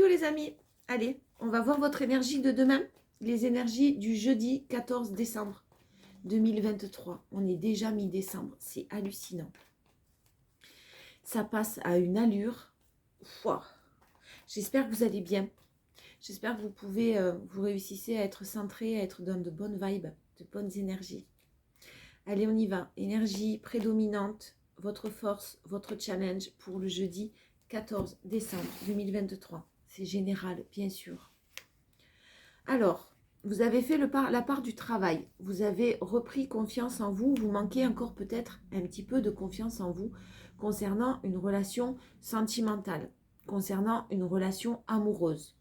les amis, allez, on va voir votre énergie de demain, les énergies du jeudi 14 décembre 2023. On est déjà mi-décembre, c'est hallucinant. Ça passe à une allure. Wow. J'espère que vous allez bien. J'espère que vous réussissez à être centré, à être dans de bonnes vibes, de bonnes énergies. Allez, on y va. Énergie prédominante, votre force, votre challenge pour le jeudi 14 décembre 2023. C'est général, bien sûr. Alors, vous avez fait la part du travail. Vous avez repris confiance en vous. Vous manquez encore peut-être un petit peu de confiance en vous concernant une relation sentimentale, concernant une relation amoureuse.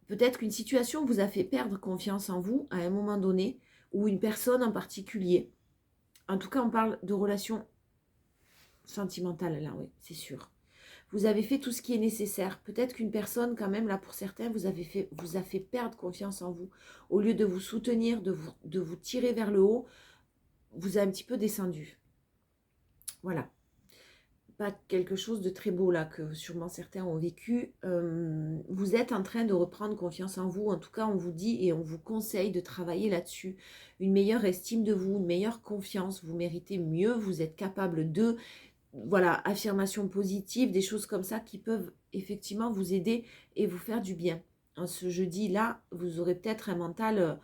Peut-être qu'une situation vous a fait perdre confiance en vous à un moment donné, ou une personne en particulier. En tout cas, on parle de relation sentimentale, là, oui, c'est sûr. Vous avez fait tout ce qui est nécessaire. Peut-être qu'une personne, quand même, là, pour certains, vous a fait perdre confiance en vous. Au lieu de vous soutenir, de vous tirer vers le haut, vous a un petit peu descendu. Voilà. Pas quelque chose de très beau, là, que sûrement certains ont vécu. Vous êtes en train de reprendre confiance en vous. En tout cas, on vous dit et on vous conseille de travailler là-dessus. Une meilleure estime de vous, une meilleure confiance. Vous méritez mieux, vous êtes capable de... Voilà, affirmations positives, des choses comme ça qui peuvent effectivement vous aider et vous faire du bien. En ce jeudi-là, vous aurez peut-être un mental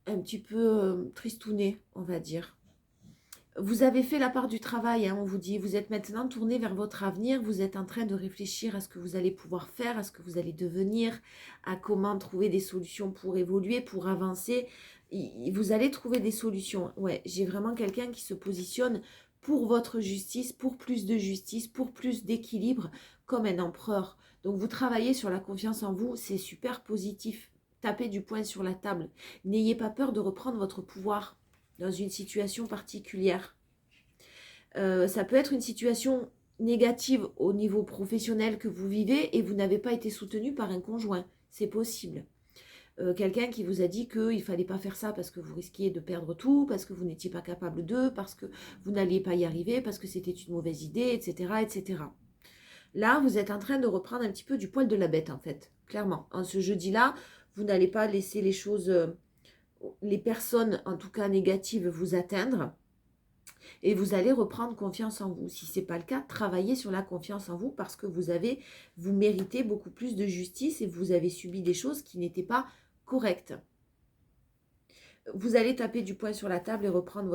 un petit peu tristouné, on va dire. Vous avez fait la part du travail, hein, on vous dit. Vous êtes maintenant tourné vers votre avenir. Vous êtes en train de réfléchir à ce que vous allez pouvoir faire, à ce que vous allez devenir, à comment trouver des solutions pour évoluer, pour avancer. Vous allez trouver des solutions. Ouais, j'ai vraiment quelqu'un qui se positionne pour votre justice, pour plus de justice, pour plus d'équilibre, comme un empereur. Donc vous travaillez sur la confiance en vous, c'est super positif. Tapez du poing sur la table. N'ayez pas peur de reprendre votre pouvoir dans une situation particulière. Ça peut être une situation négative au niveau professionnel que vous vivez et vous n'avez pas été soutenu par un conjoint. C'est possible. Quelqu'un qui vous a dit qu'il ne fallait pas faire ça parce que vous risquiez de perdre tout, parce que vous n'étiez pas capable de, parce que vous n'alliez pas y arriver, parce que c'était une mauvaise idée, etc., etc. Là, vous êtes en train de reprendre un petit peu du poil de la bête, en fait. Clairement. En ce jeudi-là, vous n'allez pas laisser les choses, les personnes, en tout cas négatives, vous atteindre. Et vous allez reprendre confiance en vous. Si ce n'est pas le cas, travaillez sur la confiance en vous parce que vous méritez beaucoup plus de justice et vous avez subi des choses qui n'étaient pas correctes. Vous allez taper du poing sur la table et reprendre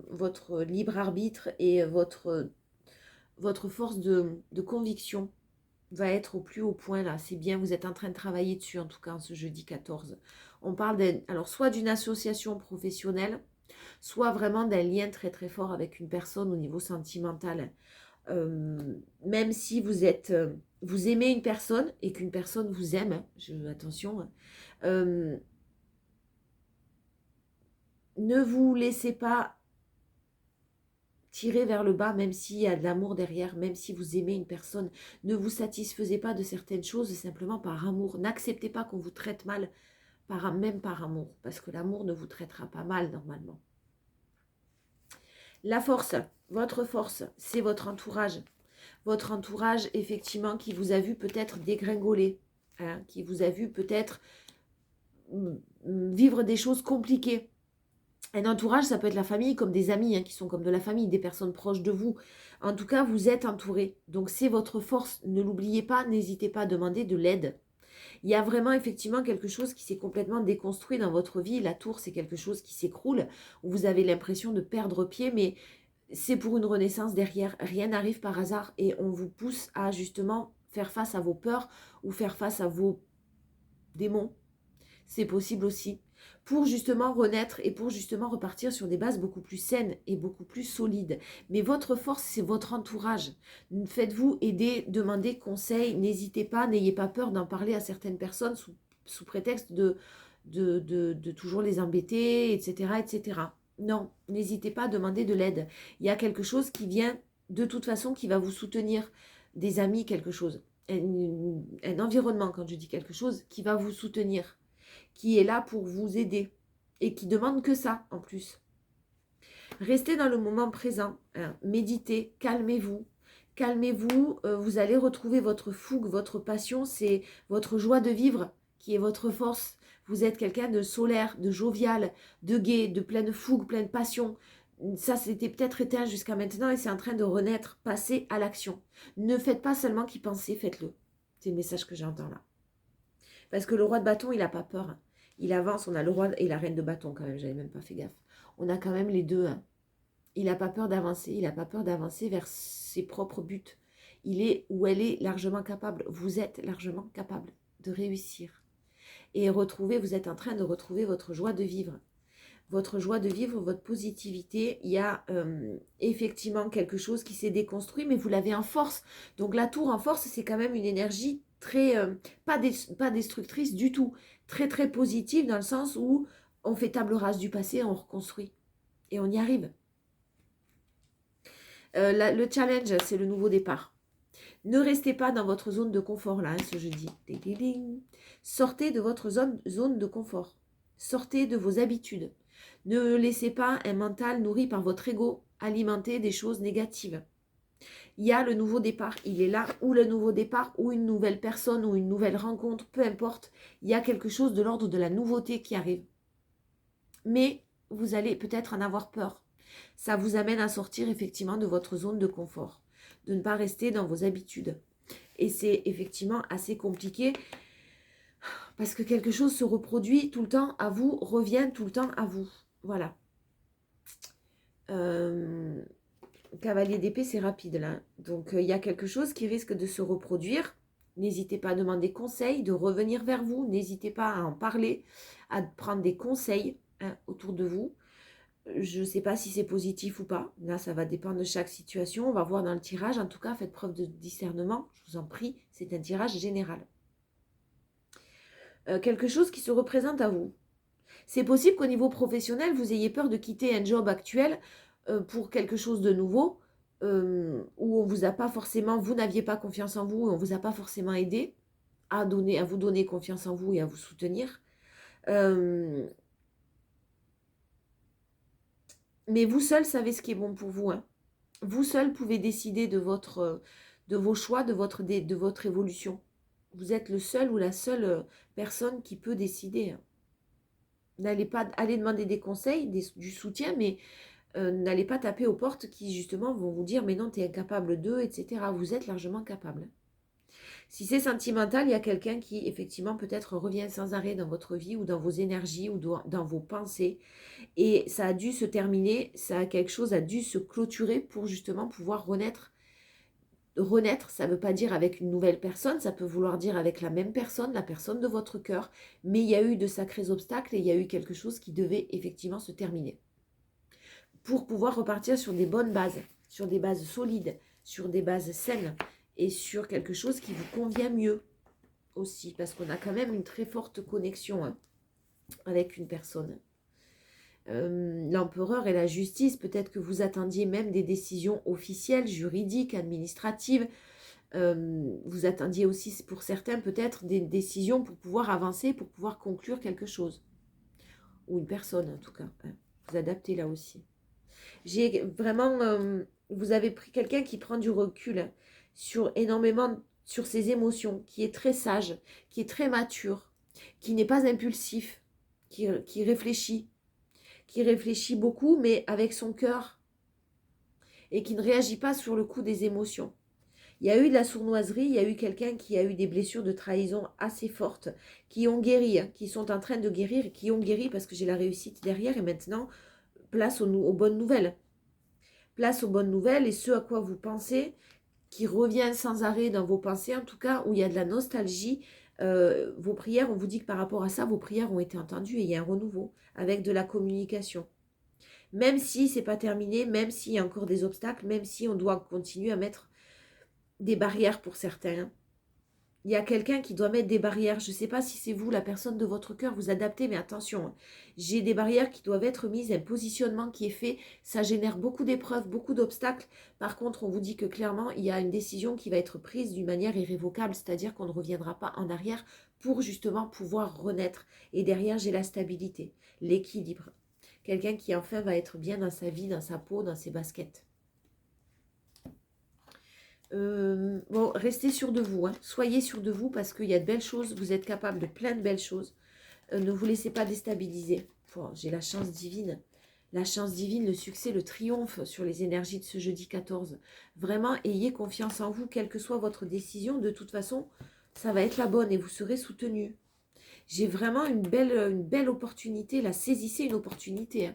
votre libre arbitre et votre force de conviction va être au plus haut point là. C'est bien, vous êtes en train de travailler dessus en tout cas ce jeudi 14. On parle alors soit d'une association professionnelle, soit vraiment d'un lien très très fort avec une personne au niveau sentimental. Même si vous aimez une personne et qu'une personne vous aime, attention, ne vous laissez pas tirer vers le bas, même s'il y a de l'amour derrière, même si vous aimez une personne. Ne vous satisfaisez pas de certaines choses simplement par amour. N'acceptez pas qu'on vous traite mal, même par amour, parce que l'amour ne vous traitera pas mal normalement. La force, votre force, c'est votre entourage. Votre entourage, effectivement, qui vous a vu peut-être dégringoler, hein, qui vous a vu peut-être vivre des choses compliquées. Un entourage, ça peut être la famille, comme des amis, hein, qui sont comme de la famille, des personnes proches de vous. En tout cas, vous êtes entouré. Donc, c'est votre force. Ne l'oubliez pas, n'hésitez pas à demander de l'aide. Il y a vraiment effectivement quelque chose qui s'est complètement déconstruit dans votre vie. La tour, c'est quelque chose qui s'écroule, où vous avez l'impression de perdre pied, mais c'est pour une renaissance derrière. Rien n'arrive par hasard et on vous pousse à justement faire face à vos peurs ou faire face à vos démons. C'est possible aussi. Pour justement renaître et pour justement repartir sur des bases beaucoup plus saines et beaucoup plus solides. Mais votre force, c'est votre entourage. Faites-vous aider, demandez conseil, n'hésitez pas, n'ayez pas peur d'en parler à certaines personnes sous prétexte de toujours les embêter, etc., etc. Non, n'hésitez pas à demander de l'aide. Il y a quelque chose qui vient de toute façon qui va vous soutenir. Des amis, quelque chose. Un environnement, quand je dis quelque chose, qui va vous soutenir, qui est là pour vous aider et qui demande que ça en plus. Restez dans le moment présent, hein. Méditez, calmez-vous, calmez-vous, vous allez retrouver votre fougue, votre passion, c'est votre joie de vivre qui est votre force. Vous êtes quelqu'un de solaire, de jovial, de gai, de pleine fougue, pleine passion. Ça, c'était peut-être éteint jusqu'à maintenant et c'est en train de renaître. Passez à l'action. Ne faites pas seulement qu'y penser, faites-le. C'est le message que j'entends là. Parce que le roi de bâton, il n'a pas peur. Hein. Il avance, on a le roi et la reine de bâton quand même, j'avais même pas fait gaffe. On a quand même les deux. Hein. Il n'a pas peur d'avancer, il n'a pas peur d'avancer vers ses propres buts. Il est ou elle est largement capable. Vous êtes largement capable de réussir. Et retrouver, vous êtes en train de retrouver votre joie de vivre. Votre joie de vivre, votre positivité. Il y a effectivement quelque chose qui s'est déconstruit, mais vous l'avez en force. Donc la tour en force, c'est quand même une énergie très, pas destructrice du tout. Très très positive dans le sens où on fait table rase du passé, on reconstruit. Et on y arrive. Le challenge, c'est le nouveau départ. Ne restez pas dans votre zone de confort là, ce jeudi. Sortez de votre zone de confort. Sortez de vos habitudes. Ne laissez pas un mental nourri par votre ego alimenter des choses négatives. Il y a le nouveau départ, il est là, ou le nouveau départ, ou une nouvelle personne, ou une nouvelle rencontre, peu importe. Il y a quelque chose de l'ordre de la nouveauté qui arrive. Mais vous allez peut-être en avoir peur. Ça vous amène à sortir effectivement de votre zone de confort, de ne pas rester dans vos habitudes. Et c'est effectivement assez compliqué parce que quelque chose se reproduit tout le temps à vous, revient tout le temps à vous. Voilà. Cavalier d'épée, c'est rapide là. Donc il y a quelque chose qui risque de se reproduire. N'hésitez pas à demander conseil, de revenir vers vous. N'hésitez pas à en parler, à prendre des conseils autour de vous. Je ne sais pas si c'est positif ou pas. Là, ça va dépendre de chaque situation. On va voir dans le tirage. En tout cas, faites preuve de discernement. Je vous en prie, c'est un tirage général. Quelque chose qui se représente à vous. C'est possible qu'au niveau professionnel, vous ayez peur de quitter un job actuel pour quelque chose de nouveau, où on vous a pas forcément, vous n'aviez pas confiance en vous, on vous a pas forcément aidé à vous donner confiance en vous et à vous soutenir. Mais vous seul savez ce qui est bon pour vous. Hein. Vous seul pouvez décider de vos choix, de votre évolution. Vous êtes le seul ou la seule personne qui peut décider. Hein. N'allez pas aller demander des conseils, du soutien, mais n'allez pas taper aux portes qui justement vont vous dire mais non, tu es incapable d'eux, etc. Vous êtes largement capable. Si c'est sentimental, il y a quelqu'un qui effectivement peut-être revient sans arrêt dans votre vie ou dans vos énergies ou dans vos pensées. Et ça a dû se terminer, quelque chose a dû se clôturer pour justement pouvoir renaître. Renaître, ça ne veut pas dire avec une nouvelle personne, ça peut vouloir dire avec la même personne, la personne de votre cœur. Mais il y a eu de sacrés obstacles et il y a eu quelque chose qui devait effectivement se terminer. Pour pouvoir repartir sur des bonnes bases, sur des bases solides, sur des bases saines et sur quelque chose qui vous convient mieux aussi. Parce qu'on a quand même une très forte connexion avec une personne. L'empereur et la justice, peut-être que vous attendiez même des décisions officielles, juridiques, administratives. Vous attendiez aussi pour certains peut-être des décisions pour pouvoir avancer, pour pouvoir conclure quelque chose. Ou une personne en tout cas. Hein. Vous adaptez là aussi. J'ai vraiment, vous avez pris quelqu'un qui prend du recul sur énormément, sur ses émotions, qui est très sage, qui est très mature, qui n'est pas impulsif, qui réfléchit beaucoup, mais avec son cœur, et qui ne réagit pas sur le coup des émotions. Il y a eu de la sournoiserie, il y a eu quelqu'un qui a eu des blessures de trahison assez fortes, qui ont guéri, qui sont en train de guérir, et qui ont guéri parce que j'ai la réussite derrière, et maintenant, place aux bonnes nouvelles. Place aux bonnes nouvelles et ce à quoi vous pensez, qui revient sans arrêt dans vos pensées, en tout cas, où il y a de la nostalgie. Vos prières, on vous dit que par rapport à ça, vos prières ont été entendues et il y a un renouveau avec de la communication. Même si c'est pas terminé, même s'il y a encore des obstacles, même si on doit continuer à mettre des barrières pour certains. Il y a quelqu'un qui doit mettre des barrières. Je ne sais pas si c'est vous, la personne de votre cœur, vous adaptez, mais attention, j'ai des barrières qui doivent être mises, un positionnement qui est fait. Ça génère beaucoup d'épreuves, beaucoup d'obstacles. Par contre, on vous dit que clairement, il y a une décision qui va être prise d'une manière irrévocable, c'est-à-dire qu'on ne reviendra pas en arrière pour justement pouvoir renaître. Et derrière, j'ai la stabilité, l'équilibre. Quelqu'un qui enfin va être bien dans sa vie, dans sa peau, dans ses baskets. Bon, restez sûr de vous, hein. Soyez sûr de vous parce qu'il y a de belles choses, vous êtes capable de plein de belles choses. Ne vous laissez pas déstabiliser. J'ai la chance divine. La chance divine, le succès, le triomphe sur les énergies de ce jeudi 14. Vraiment, ayez confiance en vous, quelle que soit votre décision. De toute façon, ça va être la bonne et vous serez soutenu. J'ai vraiment une belle opportunité. Là, saisissez une opportunité. Hein.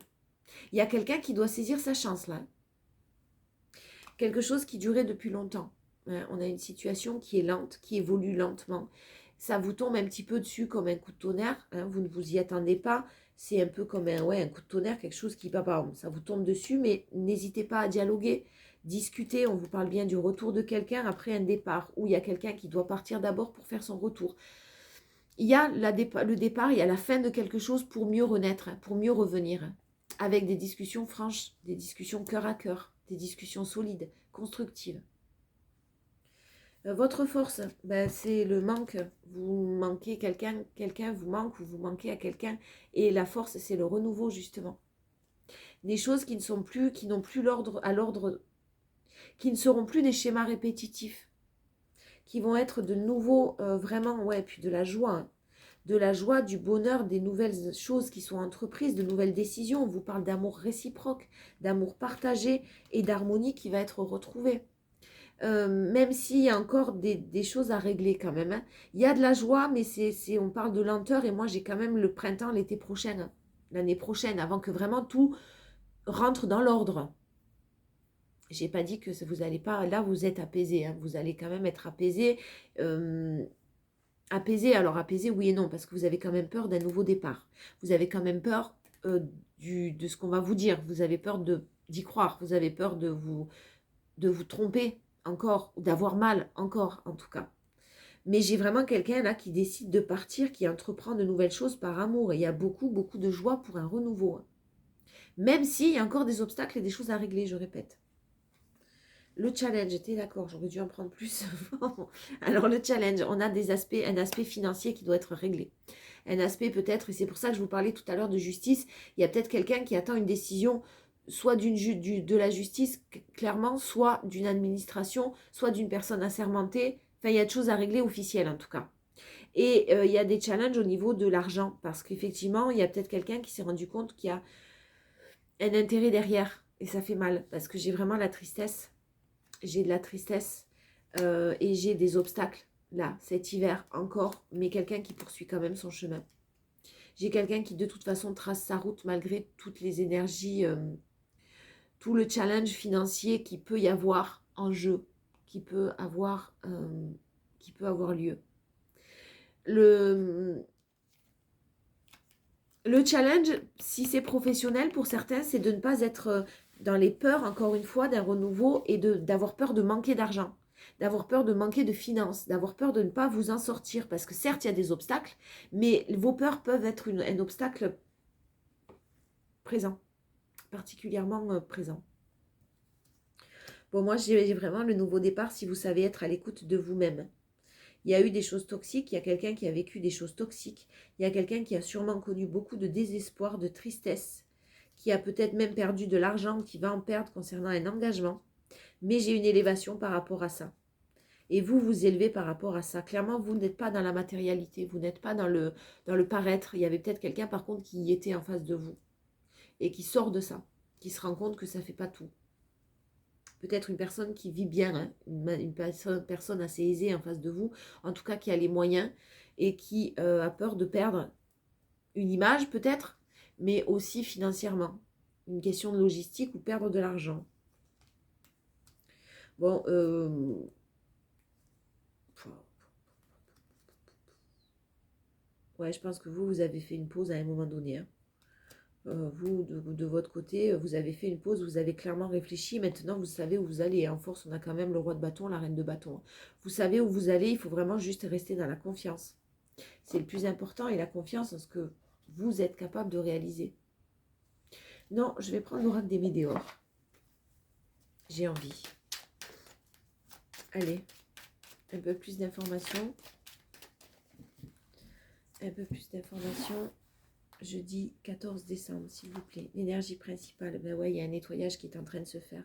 Il y a quelqu'un qui doit saisir sa chance, là. Quelque chose qui durait depuis longtemps. Hein. On a une situation qui est lente, qui évolue lentement. Ça vous tombe un petit peu dessus comme un coup de tonnerre. Hein. Vous ne vous y attendez pas. C'est un peu comme un coup de tonnerre, quelque chose qui, ça vous tombe dessus, mais n'hésitez pas à dialoguer, discuter. On vous parle bien du retour de quelqu'un après un départ, où il y a quelqu'un qui doit partir d'abord pour faire son retour. Il y a le départ, il y a la fin de quelque chose pour mieux renaître, pour mieux revenir, avec des discussions franches, des discussions cœur à cœur, des discussions solides, constructives. Votre force, c'est le manque. Vous manquez quelqu'un, quelqu'un vous manque ou vous manquez à quelqu'un. Et la force, c'est le renouveau, justement. Des choses qui ne sont plus, qui n'ont plus l'ordre, qui ne seront plus des schémas répétitifs, qui vont être de nouveaux, vraiment, puis de la joie. Hein. De la joie, du bonheur, des nouvelles choses qui sont entreprises, de nouvelles décisions. On vous parle d'amour réciproque, d'amour partagé et d'harmonie qui va être retrouvée. Même s'il y a encore des choses à régler quand même. Hein. Il y a de la joie, mais on parle de lenteur et moi j'ai quand même le printemps l'été prochain, hein, l'année prochaine, avant que vraiment tout rentre dans l'ordre. J'ai pas dit que vous allez pas, là vous êtes apaisé, hein, vous allez quand même être apaisé. Apaisé, alors apaisé oui et non, parce que vous avez quand même peur d'un nouveau départ. Vous avez quand même peur de ce qu'on va vous dire, vous avez peur d'y croire, vous avez peur de vous tromper encore, ou d'avoir mal encore en tout cas. Mais j'ai vraiment quelqu'un là qui décide de partir, qui entreprend de nouvelles choses par amour. Et il y a beaucoup, beaucoup de joie pour un renouveau. Hein. Même s'il y a encore des obstacles et des choses à régler, je répète. Le challenge, j'étais d'accord, j'aurais dû en prendre plus. Alors le challenge, on a un aspect financier qui doit être réglé. Un aspect peut-être, et c'est pour ça que je vous parlais tout à l'heure de justice, il y a peut-être quelqu'un qui attend une décision soit de la justice, clairement, soit d'une administration, soit d'une personne assermentée. Enfin, il y a des choses à régler officielles en tout cas. Et il y a des challenges au niveau de l'argent, parce qu'effectivement, il y a peut-être quelqu'un qui s'est rendu compte qu'il y a un intérêt derrière. Et ça fait mal, parce que j'ai vraiment la tristesse. J'ai de la tristesse et j'ai des obstacles, là, cet hiver encore, mais quelqu'un qui poursuit quand même son chemin. J'ai quelqu'un qui de toute façon trace sa route malgré toutes les énergies, tout le challenge financier qui peut y avoir en jeu, qui peut avoir lieu. Le challenge, si c'est professionnel pour certains, c'est de ne pas être dans les peurs, encore une fois, d'un renouveau et d'avoir peur de manquer d'argent, d'avoir peur de manquer de finances, d'avoir peur de ne pas vous en sortir. Parce que certes, il y a des obstacles, mais vos peurs peuvent être un obstacle présent, particulièrement présent. Bon, moi, j'ai vraiment le nouveau départ si vous savez être à l'écoute de vous-même. Il y a eu des choses toxiques, il y a quelqu'un qui a vécu des choses toxiques, il y a quelqu'un qui a sûrement connu beaucoup de désespoir, de tristesse, qui a peut-être même perdu de l'argent, qui va en perdre concernant un engagement. Mais j'ai une élévation par rapport à ça. Et vous, vous élevez par rapport à ça. Clairement, vous n'êtes pas dans la matérialité, vous n'êtes pas dans le paraître. Il y avait peut-être quelqu'un par contre qui y était en face de vous et qui sort de ça, qui se rend compte que ça ne fait pas tout. Peut-être une personne qui vit bien, hein, une personne assez aisée en face de vous, en tout cas qui a les moyens et qui a peur de perdre une image peut-être, mais aussi financièrement. Une question de logistique ou perdre de l'argent. Bon, ouais, je pense que vous avez fait une pause à un moment donné. Hein. Vous, de votre côté, vous avez fait une pause, vous avez clairement réfléchi. Maintenant, vous savez où vous allez. En force, on a quand même le roi de bâton, la reine de bâton. Vous savez où vous allez, il faut vraiment juste rester dans la confiance. C'est le plus important et la confiance en ce que vous êtes capable de réaliser. Non, je vais prendre l'oracle des météores. J'ai envie. Allez, un peu plus d'informations. Un peu plus d'informations. Jeudi 14 décembre, s'il vous plaît. L'énergie principale, ben ouais, il y a un nettoyage qui est en train de se faire.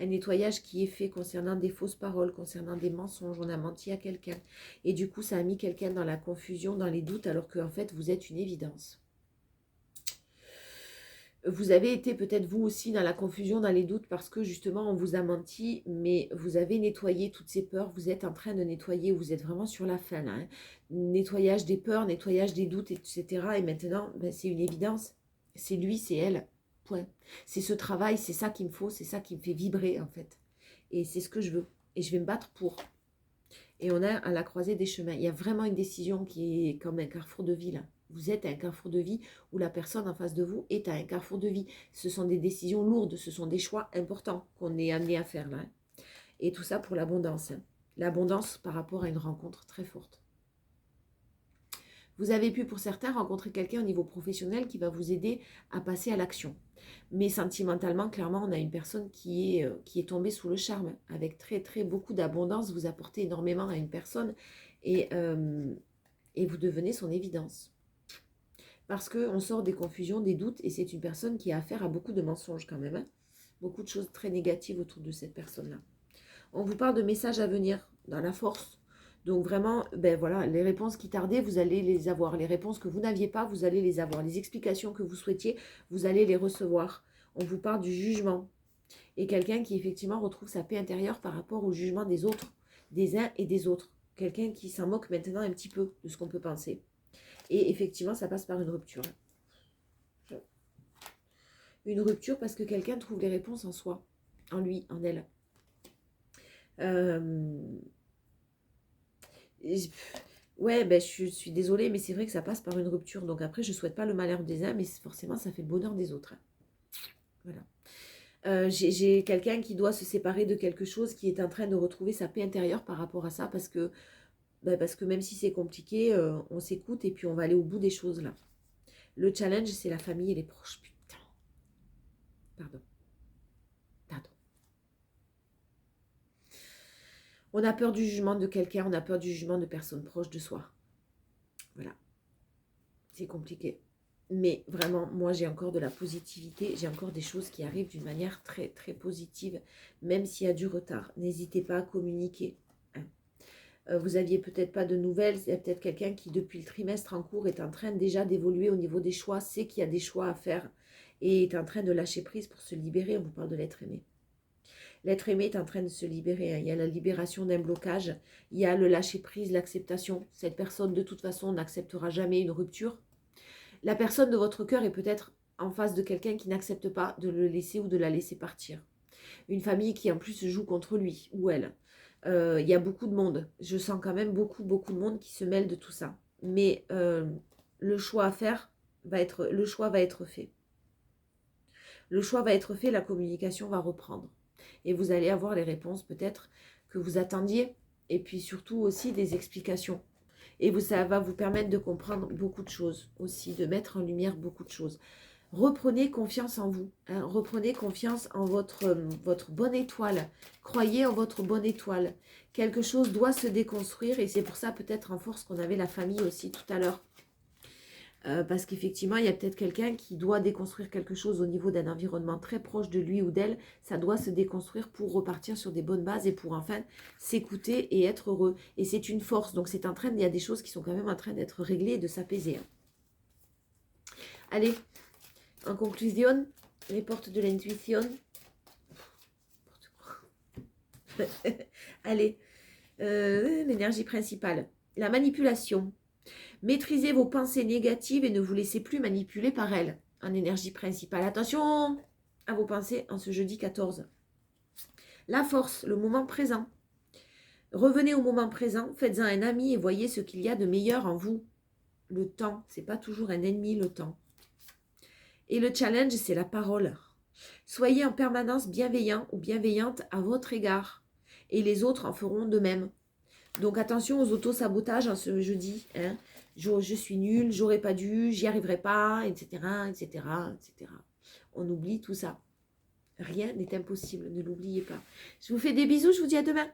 un nettoyage qui est fait concernant des fausses paroles, concernant des mensonges, on a menti à quelqu'un. Et du coup, ça a mis quelqu'un dans la confusion, dans les doutes, alors qu'en fait, vous êtes une évidence. Vous avez été peut-être vous aussi dans la confusion, dans les doutes, parce que justement, on vous a menti, mais vous avez nettoyé toutes ces peurs, vous êtes en train de nettoyer, vous êtes vraiment sur la fin, là, hein. Nettoyage des peurs, nettoyage des doutes, etc. Et maintenant, ben, c'est une évidence, c'est lui, c'est elle, point. C'est ce travail, c'est ça qu'il me faut, c'est ça qui me fait vibrer, en fait. Et c'est ce que je veux, et je vais me battre pour. Et on est à la croisée des chemins. Il y a vraiment une décision qui est comme un carrefour de vie, là. Vous êtes à un carrefour de vie où la personne en face de vous est à un carrefour de vie. Ce sont des décisions lourdes, ce sont des choix importants qu'on est amené à faire là, hein. Et tout ça pour l'abondance, hein. L'abondance par rapport à une rencontre très forte. Vous avez pu pour certains rencontrer quelqu'un au niveau professionnel qui va vous aider à passer à l'action. Mais sentimentalement, clairement, on a une personne qui est tombée sous le charme. Avec très beaucoup d'abondance, vous apportez énormément à une personne et vous devenez son évidence. Parce qu'on sort des confusions, des doutes, et c'est une personne qui a affaire à beaucoup de mensonges quand même, hein. Beaucoup de choses très négatives autour de cette personne-là. On vous parle de messages à venir dans la force. Donc vraiment, ben voilà, les réponses qui tardaient, vous allez les avoir. Les réponses que vous n'aviez pas, vous allez les avoir. Les explications que vous souhaitiez, vous allez les recevoir. On vous parle du jugement. Et quelqu'un qui effectivement retrouve sa paix intérieure par rapport au jugement des autres, des uns et des autres. Quelqu'un qui s'en moque maintenant un petit peu de ce qu'on peut penser. Et effectivement, ça passe par une rupture. Une rupture parce que quelqu'un trouve les réponses en soi, en lui, en elle. Ouais, ben, je suis désolée, mais c'est vrai que ça passe par une rupture. Donc après, je ne souhaite pas le malheur des uns, mais forcément, ça fait le bonheur des autres. Voilà. J'ai quelqu'un qui doit se séparer de quelque chose, qui est en train de retrouver sa paix intérieure par rapport à ça, parce que même si c'est compliqué, on s'écoute et puis on va aller au bout des choses là. Le challenge, c'est la famille et les proches. Putain. Pardon. On a peur du jugement de quelqu'un, on a peur du jugement de personnes proches de soi. Voilà. C'est compliqué. Mais vraiment, moi, j'ai encore de la positivité. J'ai encore des choses qui arrivent d'une manière très positive, même s'il y a du retard. N'hésitez pas à communiquer, hein. Vous n'aviez peut-être pas de nouvelles. Il y a peut-être quelqu'un qui, depuis le trimestre en cours, est en train déjà d'évoluer au niveau des choix, sait qu'il y a des choix à faire et est en train de lâcher prise pour se libérer. On vous parle de l'être aimé. L'être aimé est en train de se libérer, hein. Il y a la libération d'un blocage, il y a le lâcher-prise, l'acceptation. Cette personne, de toute façon, n'acceptera jamais une rupture. La personne de votre cœur est peut-être en face de quelqu'un qui n'accepte pas de le laisser ou de la laisser partir. Une famille qui, en plus, joue contre lui ou elle. Il y a beaucoup de monde. Je sens quand même beaucoup de monde qui se mêle de tout ça. Mais le choix à faire le choix va être fait. Le choix va être fait, la communication va reprendre. Et vous allez avoir les réponses peut-être que vous attendiez. Et puis surtout aussi des explications. Et ça va vous permettre de comprendre beaucoup de choses aussi, de mettre en lumière beaucoup de choses. Reprenez confiance en vous, hein. Reprenez confiance en votre bonne étoile. Croyez en votre bonne étoile. Quelque chose doit se déconstruire et c'est pour ça peut-être en force qu'on avait la famille aussi tout à l'heure. Parce qu'effectivement, il y a peut-être quelqu'un qui doit déconstruire quelque chose au niveau d'un environnement très proche de lui ou d'elle. Ça doit se déconstruire pour repartir sur des bonnes bases et pour enfin s'écouter et être heureux. Et c'est une force. Donc c'est en train, il y a des choses qui sont quand même en train d'être réglées et de s'apaiser, hein. Allez, en conclusion, les portes de l'intuition. Allez, l'énergie principale. La manipulation. Maîtrisez vos pensées négatives et ne vous laissez plus manipuler par elles. En énergie principale. Attention à vos pensées en ce jeudi 14. La force, le moment présent. Revenez au moment présent, faites-en un ami et voyez ce qu'il y a de meilleur en vous. Le temps, c'est pas toujours un ennemi, le temps. Et le challenge, c'est la parole. Soyez en permanence bienveillant ou bienveillante à votre égard. Et les autres en feront de même. Donc attention aux auto-sabotages en ce jeudi, hein. Je suis nulle, j'aurais pas dû, j'y arriverai pas, etc., etc., etc. On oublie tout ça. Rien n'est impossible, ne l'oubliez pas. Je vous fais des bisous, je vous dis à demain.